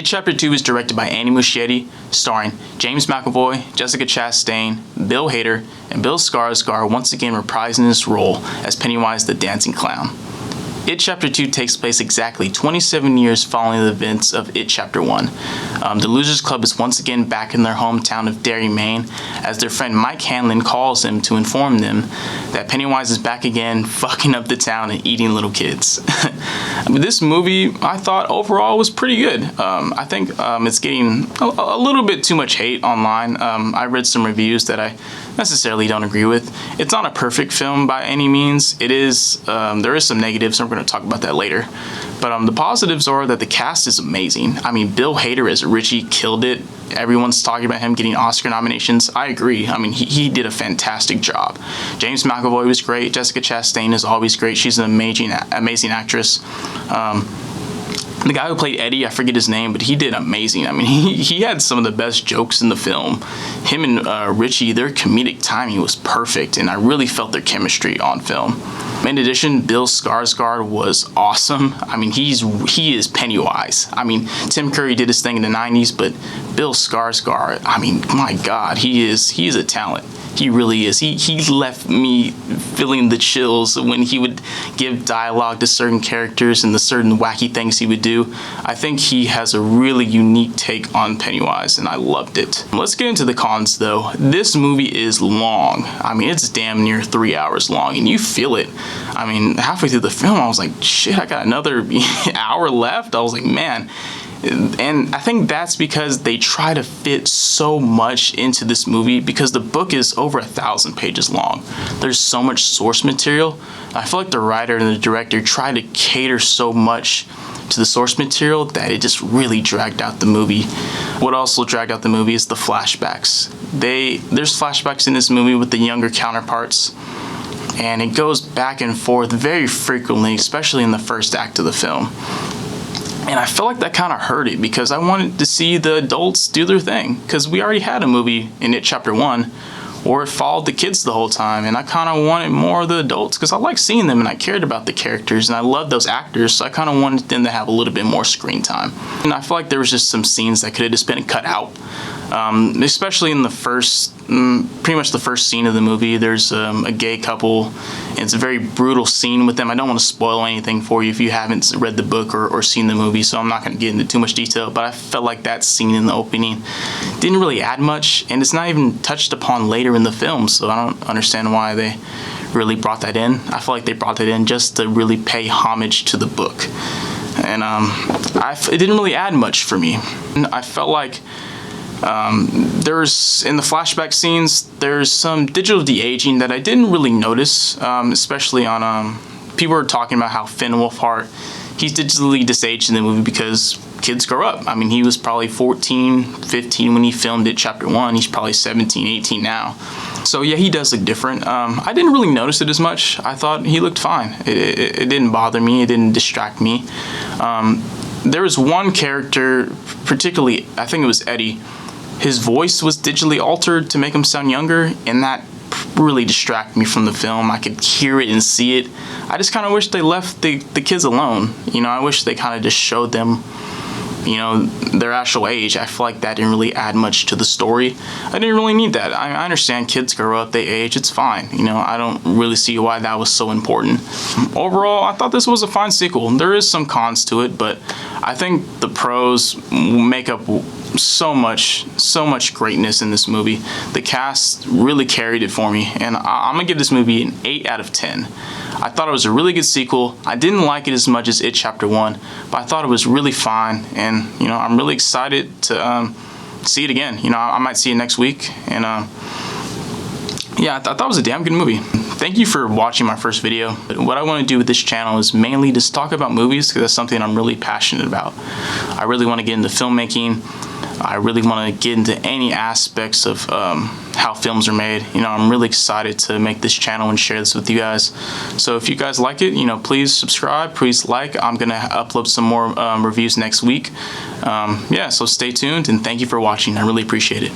It Chapter 2 is directed by Andy Muschietti, starring James McAvoy, Jessica Chastain, Bill Hader, and Bill Skarsgård once again reprising his role as Pennywise the Dancing Clown. It Chapter 2 takes place exactly 27 years following the events of It Chapter 1. The Losers Club is once again back in their hometown of Derry, Maine, as their friend Mike Hanlon calls them to inform them that Pennywise is back again, fucking up the town and eating little kids. This movie, I thought overall was pretty good. I think it's getting a little bit too much hate online. I read some reviews that I necessarily don't agree with. It's not a perfect film by any means. It is, there is some negatives, and we're going to talk about that later. But the positives are that the cast is amazing. I mean, Bill Hader as Richie killed it. Everyone's talking about him getting Oscar nominations. I agree. I mean, he did a fantastic job. James McAvoy was great. Jessica Chastain is always great. She's an amazing actress. The guy who played Eddie, I forget his name, but he did amazing. I mean, he had some of the best jokes in the film. Him and Richie, their comedic timing was perfect, and I really felt their chemistry on film. In addition, Bill Skarsgård was awesome. I mean, he is Pennywise. I mean, Tim Curry did his thing in the 90s, but Bill Skarsgård, I mean, my God, he is a talent. He really is. He left me feeling the chills when he would give dialogue to certain characters and the certain wacky things he would do. I think he has a really unique take on Pennywise, and I loved it. Let's get into the cons, though. This movie is long. I mean, it's damn near 3 hours long, and you feel it. I mean, halfway through the film, I was like, shit, I got another hour left. I was like, man. And I think that's because they try to fit so much into this movie, because the book is over 1,000 pages long. There's so much source material. I feel like the writer and the director tried to cater so much to the source material that it just really dragged out the movie. What also dragged out the movie is the flashbacks. There's flashbacks in this movie with the younger counterparts, and it goes back and forth very frequently, especially in the first act of the film. And I felt like that kind of hurt it, because I wanted to see the adults do their thing, because we already had a movie in It Chapter 1 where it followed the kids the whole time, and I kind of wanted more of the adults, because I like seeing them and I cared about the characters and I loved those actors, so I kind of wanted them to have a little bit more screen time. And I feel like there was just some scenes that could have just been cut out. Especially in the pretty much the first scene of the movie, there's a gay couple, and it's a very brutal scene with them. I don't want to spoil anything for you if you haven't read the book or seen the movie, so I'm not going to get into too much detail, but I felt like that scene in the opening didn't really add much, and it's not even touched upon later in the film, so I don't understand why they really brought that in. I feel like they brought that in just to really pay homage to the book, and it didn't really add much for me. I felt like there's, in the flashback scenes, there's some digital de-aging that I didn't really notice, especially on, people were talking about how Finn Wolfhard, he's digitally disaged in the movie because kids grow up. I mean, he was probably 14, 15 when he filmed It Chapter 1. He's probably 17, 18 now. So yeah, he does look different. I didn't really notice it as much. I thought he looked fine. It didn't bother me. It didn't distract me. There was one character, particularly, I think it was Eddie. His voice was digitally altered to make him sound younger, and that really distracted me from the film. I could hear it and see it. I just kind of wish they left the kids alone. You know, I wish they kind of just showed them, you know, their actual age. I feel like that didn't really add much to the story. I didn't really need that. I understand kids grow up, they age, it's fine. You know, I don't really see why that was so important. Overall, I thought this was a fine sequel. There is some cons to it, but I think the pros make up so much greatness in this movie. The cast really carried it for me, and I'm gonna give this movie an 8 out of 10. I thought it was a really good sequel. I didn't like it as much as It Chapter 1, but I thought it was really fine, and you know, I'm really excited to see it again. You know, I might see it next week, and yeah, I thought it was a damn good movie. Thank you for watching my first video. What I want to do with this channel is mainly just talk about movies, because that's something I'm really passionate about. I really want to get into filmmaking. I really want to get into any aspects of how films are made. You know, I'm really excited to make this channel and share this with you guys. So if you guys like it, you know, please subscribe, please like. I'm gonna upload some more reviews next week. Yeah, so stay tuned, and thank you for watching. I really appreciate it.